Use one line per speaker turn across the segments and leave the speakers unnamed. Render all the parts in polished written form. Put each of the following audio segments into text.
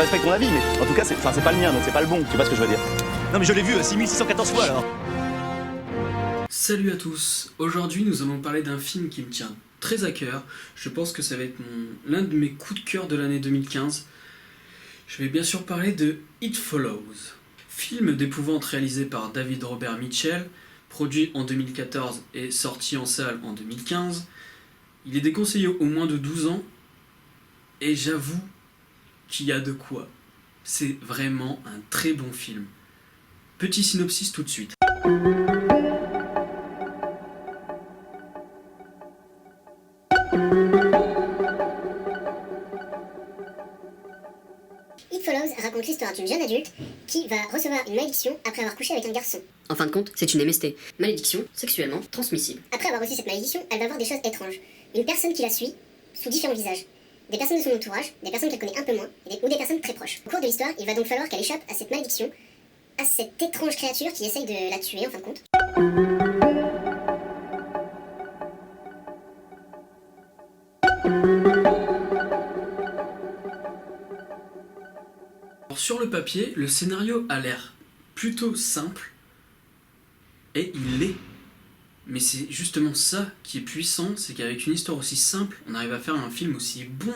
respecte ton avis, mais en tout cas, c'est pas le mien, donc c'est pas le bon, tu vois ce que je veux dire.
Non mais je l'ai vu 6614 fois alors.
Salut à tous, aujourd'hui nous allons parler d'un film qui me tient très à cœur. Je pense que ça va être l'un de mes coups de cœur de l'année 2015. Je vais bien sûr parler de It Follows. Film d'épouvante réalisé par David Robert Mitchell, produit en 2014 et sorti en salle en 2015. Il est déconseillé aux moins de 12 ans et j'avoue qu'il y a de quoi. C'est vraiment un très bon film. Petit synopsis tout de suite.
It Follows raconte l'histoire d'une jeune adulte qui va recevoir une malédiction après avoir couché avec un garçon.
En fin de compte, c'est une MST, malédiction sexuellement transmissible.
Après avoir reçu cette malédiction, elle va voir des choses étranges. Une personne qui la suit, sous différents visages. Des personnes de son entourage, des personnes qu'elle connaît un peu moins, ou des personnes très proches. Au cours de l'histoire, il va donc falloir qu'elle échappe à cette malédiction, à cette étrange créature qui essaye de la tuer en fin de compte.
Alors, sur le papier, le scénario a l'air plutôt simple, et il l'est. Mais c'est justement ça qui est puissant, c'est qu'avec une histoire aussi simple, on arrive à faire un film aussi bon.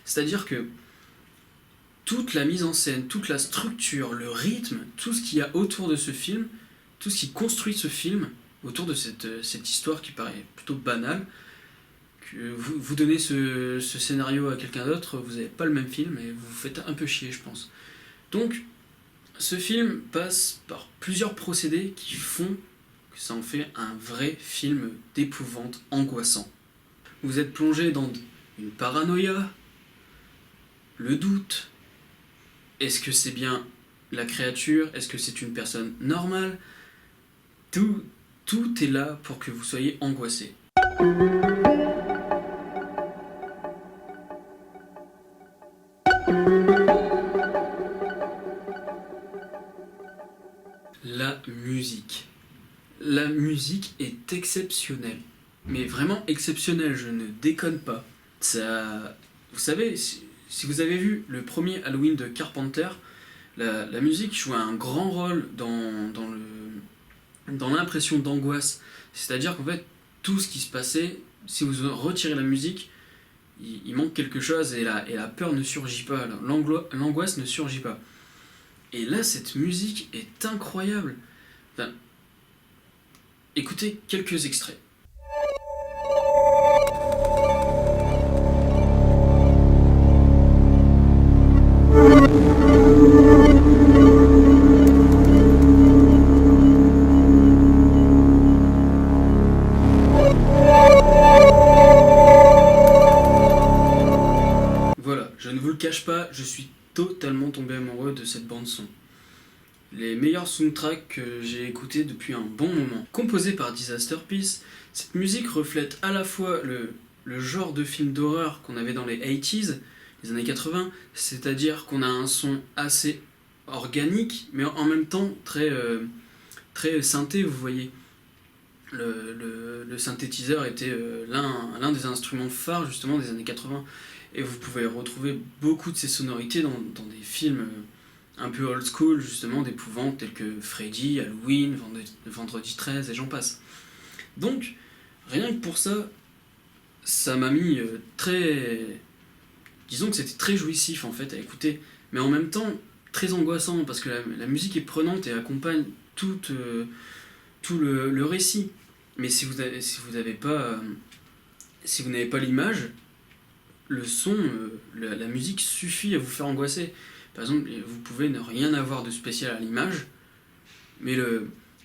C'est-à-dire que toute la mise en scène, toute la structure, le rythme, tout ce qu'il y a autour de ce film, tout ce qui construit ce film, autour de cette histoire qui paraît plutôt banale, que vous donnez ce scénario à quelqu'un d'autre, vous n'avez pas le même film et vous vous faites un peu chier, je pense. Donc, ce film passe par plusieurs procédés qui font que ça en fait un vrai film d'épouvante angoissant. Vous êtes plongé dans une paranoïa, le doute. Est-ce que c'est bien la créature? Est-ce que c'est une personne normale? Tout est là pour que vous soyez angoissé. La musique. La musique est exceptionnelle. Mais vraiment exceptionnelle, je ne déconne pas. Ça, vous savez, si vous avez vu le premier Halloween de Carpenter, la musique joue un grand rôle dans l'impression d'angoisse. C'est-à-dire qu'en fait, tout ce qui se passait, si vous retirez la musique, il manque quelque chose et la peur ne surgit pas, l'angoisse ne surgit pas. Et là, cette musique est incroyable. Enfin, écoutez quelques extraits. Voilà, je ne vous le cache pas, je suis totalement tombé amoureux de cette bande son. Les meilleurs soundtracks que j'ai écoutés depuis un bon moment. Composée par Disaster Peace, cette musique reflète à la fois le genre de film d'horreur qu'on avait dans les 80s, les années 80, c'est-à-dire qu'on a un son assez organique, mais en même temps très synthé, vous voyez. Le synthétiseur était l'un des instruments phares justement des années 80, et vous pouvez retrouver beaucoup de ces sonorités dans des films un peu old school, justement, d'épouvante, tels que Freddy, Halloween, Vendredi 13, et j'en passe. Donc, rien que pour ça, ça m'a mis très... Disons que c'était très jouissif, en fait, à écouter, mais en même temps, très angoissant, parce que la musique est prenante et accompagne tout le récit. Mais si vous n'avez pas l'image, le son, la musique suffit à vous faire angoisser. Par exemple, vous pouvez ne rien avoir de spécial à l'image, mais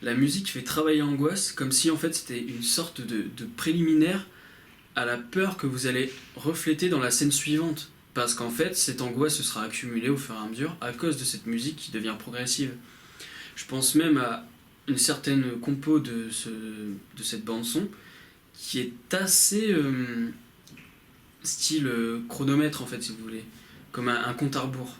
la musique fait travailler l'angoisse comme si en fait c'était une sorte de préliminaire à la peur que vous allez refléter dans la scène suivante. Parce qu'en fait, cette angoisse se sera accumulée au fur et à mesure à cause de cette musique qui devient progressive. Je pense même à une certaine compo de cette bande-son qui est assez style chronomètre en fait, si vous voulez, comme un compte à rebours.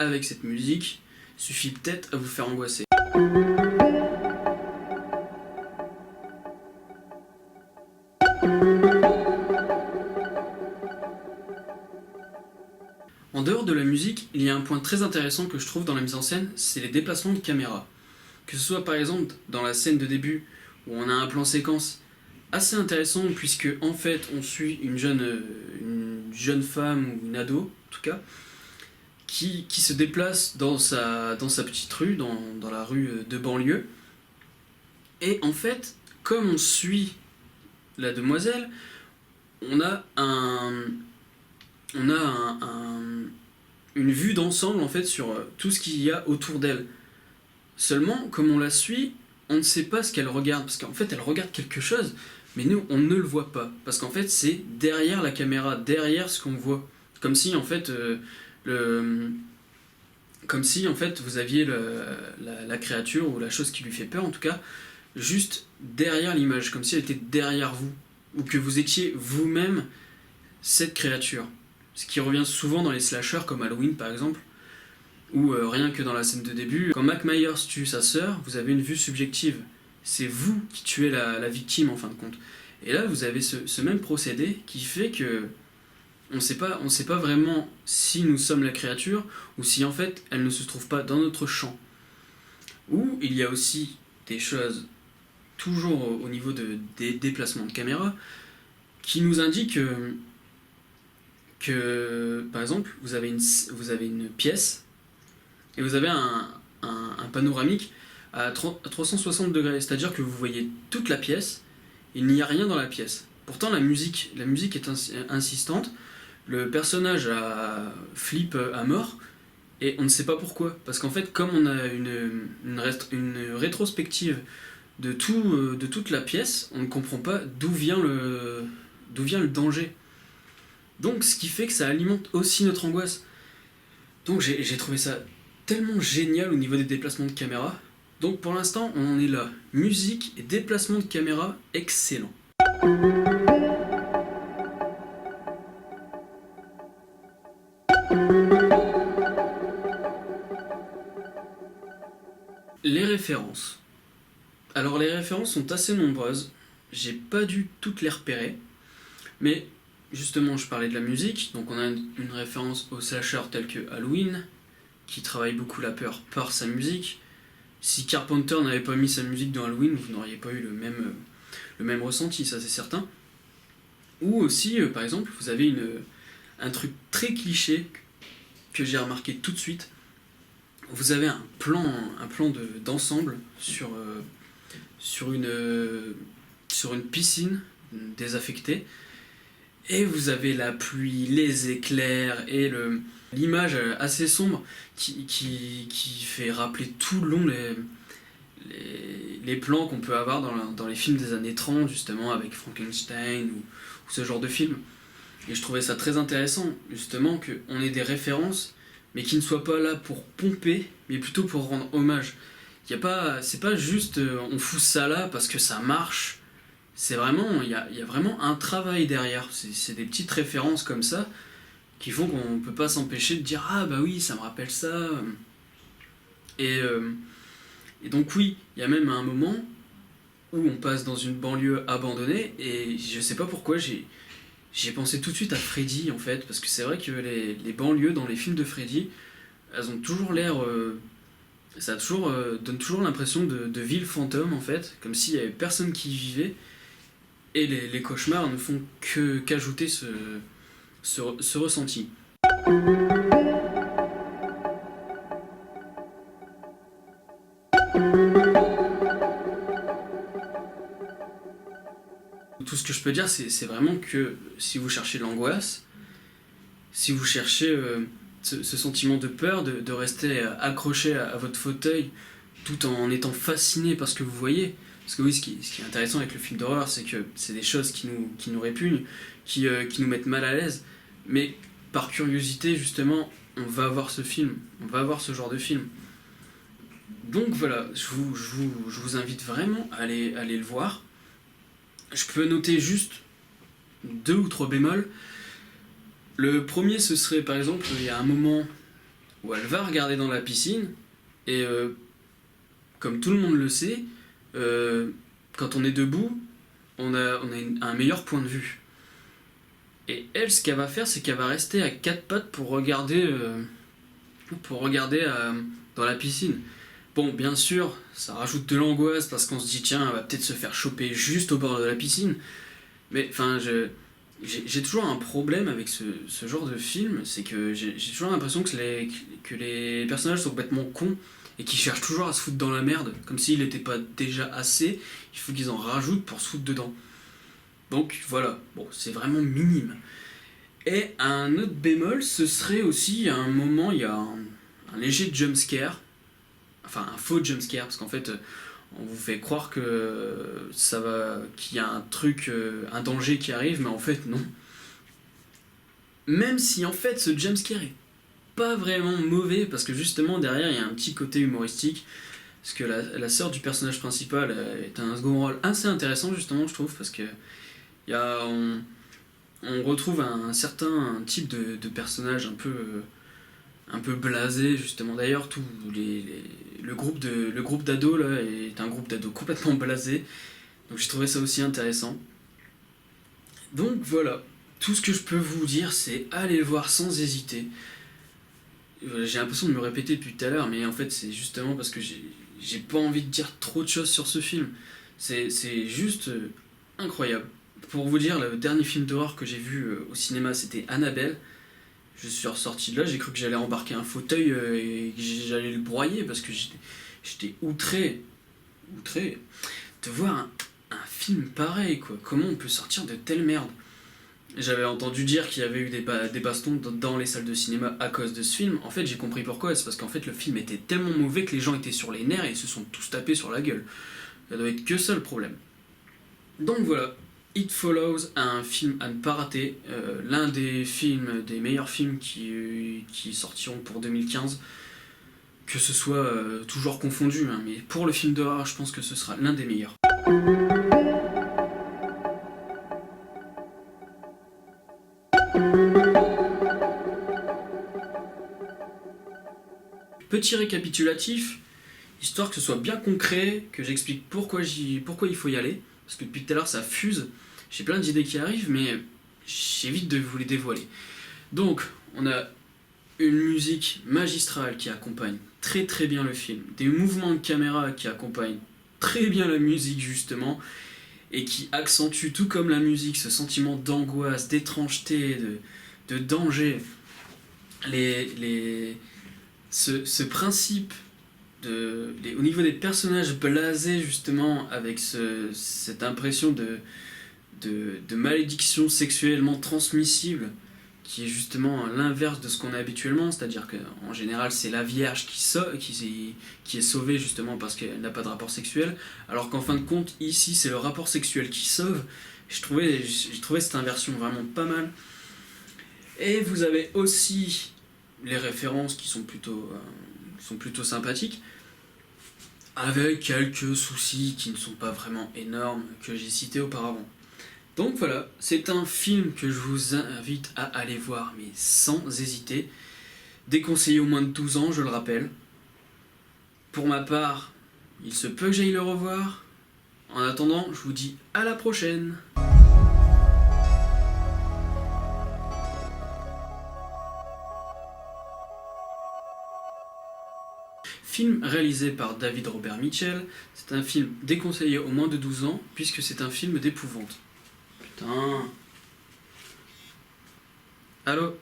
avec cette musique suffit peut-être à vous faire angoisser. En dehors de la musique, il y a un point très intéressant que je trouve dans la mise en scène, c'est les déplacements de caméra. Que ce soit par exemple dans la scène de début où on a un plan séquence assez intéressant puisque en fait on suit une jeune femme ou une ado en tout cas qui se déplace dans sa petite rue, dans la rue de banlieue. Et en fait, comme on suit la demoiselle, on a une vue d'ensemble en fait sur tout ce qu'il y a autour d'elle. Seulement, comme on la suit, on ne sait pas ce qu'elle regarde, parce qu'en fait elle regarde quelque chose, mais nous on ne le voit pas, parce qu'en fait c'est derrière la caméra, derrière ce qu'on voit. Comme si en fait vous aviez la créature ou la chose qui lui fait peur en tout cas, juste derrière l'image, comme si elle était derrière vous, ou que vous étiez vous-même cette créature. Ce qui revient souvent dans les slashers comme Halloween par exemple, ou rien que dans la scène de début, quand Mike Myers tue sa sœur, vous avez une vue subjective. C'est vous qui tuez la victime en fin de compte. Et là vous avez ce même procédé qui fait que on ne sait pas vraiment si nous sommes la créature ou si en fait elle ne se trouve pas dans notre champ. Ou il y a aussi des choses, toujours au niveau des déplacements de caméra, qui nous indiquent que par exemple vous avez une pièce et vous avez un panoramique à 360 degrés, c'est-à-dire que vous voyez toute la pièce, il n'y a rien dans la pièce. Pourtant la musique est insistante, le personnage flippe à mort, et on ne sait pas pourquoi. Parce qu'en fait, comme on a une rétrospective de toute la pièce, on ne comprend pas d'où vient le danger. Donc ce qui fait que ça alimente aussi notre angoisse. Donc j'ai trouvé ça tellement génial au niveau des déplacements de caméra. Donc pour l'instant, on en est là. Musique et déplacement de caméra, excellent. Les références. Alors les références sont assez nombreuses. J'ai pas dû toutes les repérer. Mais justement, je parlais de la musique. Donc on a une référence aux slashers tels que Halloween, qui travaille beaucoup la peur par sa musique. Si Carpenter n'avait pas mis sa musique dans Halloween, vous n'auriez pas eu le même ressenti, ça c'est certain. Ou aussi, par exemple, vous avez un truc très cliché que j'ai remarqué tout de suite. Vous avez un plan d'ensemble sur une piscine désaffectée, et vous avez la pluie, les éclairs et l'image assez sombre qui fait rappeler tout le long les plans qu'on peut avoir dans les films des années 30, justement avec Frankenstein ou ce genre de film. Et je trouvais ça très intéressant, justement, qu'on ait des références, mais qui ne soient pas là pour pomper, mais plutôt pour rendre hommage. C'est pas juste on fout ça là parce que ça marche. C'est vraiment, il y a vraiment un travail derrière. C'est des petites références comme ça qui font qu'on ne peut pas s'empêcher de dire ah bah oui, ça me rappelle ça. Et donc oui, il y a même un moment où on passe dans une banlieue abandonnée, et je sais pas pourquoi j'ai pensé tout de suite à Freddy en fait, parce que c'est vrai que les banlieues dans les films de Freddy, elles ont toujours l'air... ça donne toujours l'impression de ville fantôme en fait, comme s'il n'y avait personne qui y vivait, et les cauchemars ne font qu'ajouter ce ressenti. Tout ce que je peux dire, c'est vraiment que si vous cherchez l'angoisse, si vous cherchez ce sentiment de peur, de rester accroché à votre fauteuil tout en étant fasciné par ce que vous voyez, parce que oui, ce qui est intéressant avec le film d'horreur, c'est que c'est des choses qui nous répugnent, qui nous mettent mal à l'aise, mais par curiosité, justement, on va voir ce film, on va voir ce genre de film. Donc voilà, je vous invite vraiment à aller le voir. Je peux noter juste 2 ou 3 bémols. Le premier, ce serait par exemple, il y a un moment où elle va regarder dans la piscine, et comme tout le monde le sait, quand on est debout, on a un meilleur point de vue. Et elle, ce qu'elle va faire, c'est qu'elle va rester à quatre pattes pour regarder dans la piscine. Bon, bien sûr, ça rajoute de l'angoisse parce qu'on se dit tiens, elle va peut-être se faire choper juste au bord de la piscine. Mais enfin, j'ai toujours un problème avec ce genre de film, c'est que j'ai toujours l'impression que les personnages sont complètement cons et qu'ils cherchent toujours à se foutre dans la merde, comme s'il n'était pas déjà assez, il faut qu'ils en rajoutent pour se foutre dedans. Donc voilà, bon, c'est vraiment minime. Et un autre bémol, ce serait aussi à un moment, il y a un léger jumpscare, enfin un faux jumpscare, parce qu'en fait, on vous fait croire que qu'il y a un truc, un danger qui arrive, mais en fait non. Même si en fait ce jumpscare est pas vraiment mauvais, parce que justement derrière il y a un petit côté humoristique, parce que la sœur du personnage principal est un second rôle assez intéressant justement, je trouve, parce que on retrouve un certain type de personnage un peu blasé justement. D'ailleurs tout le groupe d'ados là est un groupe d'ados complètement blasé, donc j'ai trouvé ça aussi intéressant. Donc voilà, tout ce que je peux vous dire, c'est allez le voir sans hésiter. J'ai l'impression de me répéter depuis tout à l'heure, mais en fait c'est justement parce que j'ai pas envie de dire trop de choses sur ce film. C'est juste incroyable. Pour vous dire, le dernier film d'horreur que j'ai vu au cinéma, c'était Annabelle. Je suis ressorti de là, j'ai cru que j'allais embarquer un fauteuil et que j'allais le broyer parce que j'étais outré de voir un film pareil, quoi. Comment on peut sortir de telle merde? J'avais entendu dire qu'il y avait eu des bastons dans les salles de cinéma à cause de ce film. En fait, j'ai compris pourquoi. C'est parce qu'en fait, le film était tellement mauvais que les gens étaient sur les nerfs et ils se sont tous tapés sur la gueule. Ça doit être que ça le problème. Donc voilà. It Follows, un film à ne pas rater, l'un des meilleurs films qui sortiront pour 2015, que ce soit toujours confondu, hein, mais pour le film d'horreur, je pense que ce sera l'un des meilleurs. Petit récapitulatif, histoire que ce soit bien concret, que j'explique pourquoi il faut y aller. Parce que depuis tout à l'heure ça fuse, j'ai plein d'idées qui arrivent, mais j'évite de vous les dévoiler. Donc, on a une musique magistrale qui accompagne très très bien le film, des mouvements de caméra qui accompagnent très bien la musique justement, et qui accentuent tout comme la musique ce sentiment d'angoisse, d'étrangeté, de danger. Ce principe au niveau des personnages blasés justement, avec cette impression de malédiction sexuellement transmissible qui est justement l'inverse de ce qu'on a habituellement, c'est-à-dire qu'en général c'est la Vierge qui est sauvée justement parce qu'elle n'a pas de rapport sexuel, alors qu'en fin de compte ici c'est le rapport sexuel qui sauve. J'ai trouvé cette inversion vraiment pas mal. Et vous avez aussi les références qui sont plutôt sympathiques, avec quelques soucis qui ne sont pas vraiment énormes que j'ai cités auparavant. Donc voilà, c'est un film que je vous invite à aller voir, mais sans hésiter. Déconseillé aux moins de 12 ans, je le rappelle. Pour ma part, il se peut que j'aille le revoir. En attendant, je vous dis à la prochaine. Film réalisé par David Robert Mitchell, c'est un film déconseillé aux moins de 12 ans puisque c'est un film d'épouvante. Putain. Allô ?